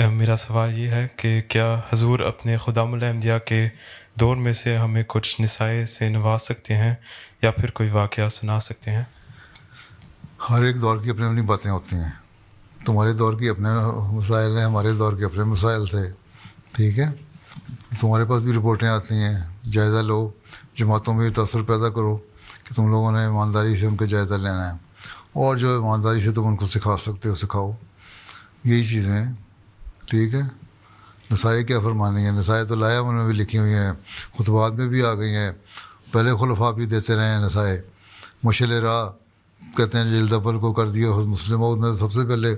میرا سوال یہ ہے کہ کیا حضور اپنے خدام الانبیاء کے دور میں سے ہمیں کچھ نصائح سے نواز سکتے ہیں یا پھر کوئی واقعہ سنا سکتے ہیں؟ ہر ایک دور کی اپنی اپنی باتیں ہوتی ہیں. تمہارے دور کی اپنے مسائل ہیں، ہمارے دور کے اپنے مسائل تھے. ٹھیک ہے، تمہارے پاس بھی رپورٹیں آتی ہیں، جائزہ لو، جماعتوں میں یہ تاثر پیدا کرو کہ تم لوگوں نے ایمانداری سے ان کا جائزہ لینا ہے، اور جو ایمانداری سے تم ان کو سکھا سکتے ہو سکھاؤ. یہی چیزیں ہیں. ٹھیک ہے، نصائح کیا فرمانی ہے؟ نصائح تو لائحہ میں بھی لکھی ہوئی ہیں، خطبات میں بھی آ گئی ہیں. پہلے خلفاء بھی دیتے رہے ہیں نصائح. مشعل راہ کہتے ہیں جلد اول کو کر دیا مسلم نے سب سے پہلے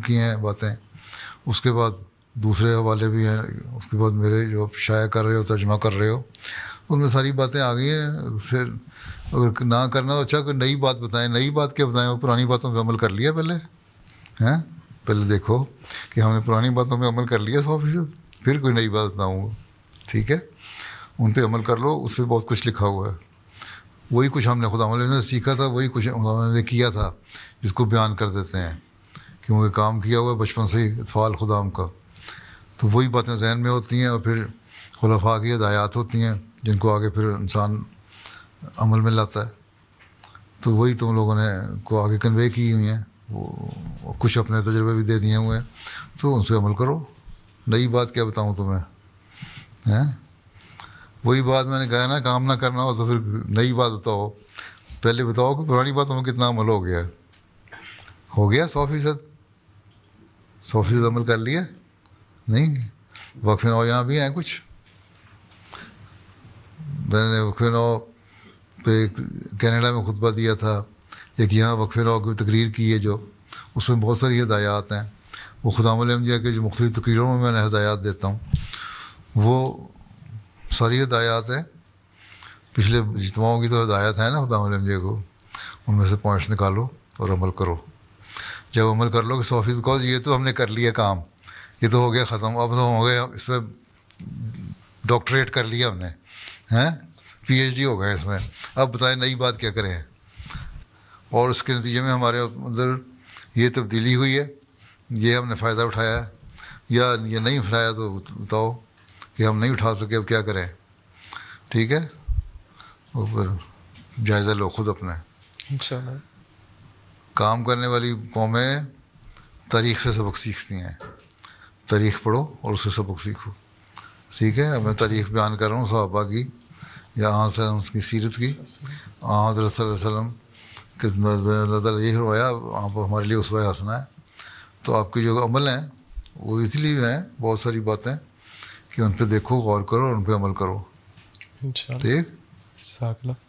کی ہیں باتیں. اس کے بعد دوسرے حوالے بھی ہیں، اس کے بعد میرے جو شائع کر رہے ہو، ترجمہ کر رہے ہو، ان میں ساری باتیں آ گئی ہیں. پھر اگر نہ کرنا تو اچھا کوئی نئی بات بتائیں. نئی بات کیا بتائیں؟ وہ پرانی باتوں پہ عمل کر لیا پہلے ہیں. پہلے دیکھو کہ ہم نے پرانی باتوں پہ عمل کر لیا 100%، پھر کوئی نئی بات بتاؤں گا. ٹھیک ہے، ان پہ عمل کر لو. اس پہ بہت کچھ لکھا ہوا ہے. وہی کچھ ہم نے خدا مولوی نے سیکھا تھا، وہی کچھ خدا نے کیا تھا، جس کو بیان کر دیتے ہیں کیونکہ کام کیا ہوا ہے بچپن سے ہی اطفال خدام کا. تو وہی باتیں ذہن میں ہوتی ہیں، اور پھر خلفاء کی ہدایات ہوتی ہیں جن کو آگے پھر انسان عمل میں لاتا ہے. تو وہی تم لوگوں نے کو آگے کنوے کی ہوئی ہیں. وہ کچھ اپنے تجربے بھی دے دیے ہوئے ہیں، تو ان پہ عمل کرو. نئی بات کیا بتاؤں تمہیں؟ ہیں وہی بات میں نے کہا نا، کام نہ کرنا ہو تو پھر نئی بات بتاؤ. پہلے بتاؤ کہ پرانی باتوں میں کتنا عمل ہو گیا. ہو گیا 100%؟ 100% عمل کر لیا؟ نہیں. وقف نو یہاں بھی ہیں کچھ. میں نے وقف نو پہ کینیڈا میں خطبہ دیا تھا، ایک یہاں وقف نو کی تقریر کی ہے، جو اس میں بہت ساری ہدایات ہیں. وہ خدام الانبیاء کے جو مختلف تقریروں میں نے ہدایات دیتا ہوں، وہ ساری ہدایات ہیں. پچھلے اجتماعوں کی تو ہدایت ہیں نا خدام الانبیاء کو، ان میں سے پوائنٹس نکالو اور عمل کرو. جب عمل کر لو کہ 100% کو یہ تو ہم نے کر لیا کام، یہ تو ہو گیا ختم، اب تو ہو گیا اس پہ ڈاکٹریٹ کر لیا ہم نے، ہیں PhD ہو گئے اس میں. اب بتائیں نئی بات کیا کریں؟ اور اس کے نتیجے میں ہمارے اندر یہ تبدیلی ہوئی ہے، یہ ہم نے فائدہ اٹھایا ہے، یا یہ نہیں اٹھایا تو بتاؤ کہ ہم نہیں اٹھا سکے، اب کیا کریں؟ ٹھیک ہے، اور پھر جائزہ لو خود اپنا. انشاءاللہ. کام کرنے والی قومیں تاریخ سے سبق سیکھتی ہیں. تاریخ پڑھو اور اس سے سبق سیکھو. ٹھیک ہے، میں تاریخ بیان کر رہا ہوں صحابہ کی، یا آن سے اس کی سیرت کی. حضرت صلی اللہ علیہ وسلم کہ اللہ تعالیٰ یہ فرمایا آپ ہمارے لیے اسوہ حسنہ ہے. تو آپ کے جو عمل ہیں وہ اس لیے ہیں بہت ساری باتیں کہ ان پہ دیکھو، غور کرو اور ان پہ عمل کرو. انشاءاللہ. ٹھیک. جزاک اللہ.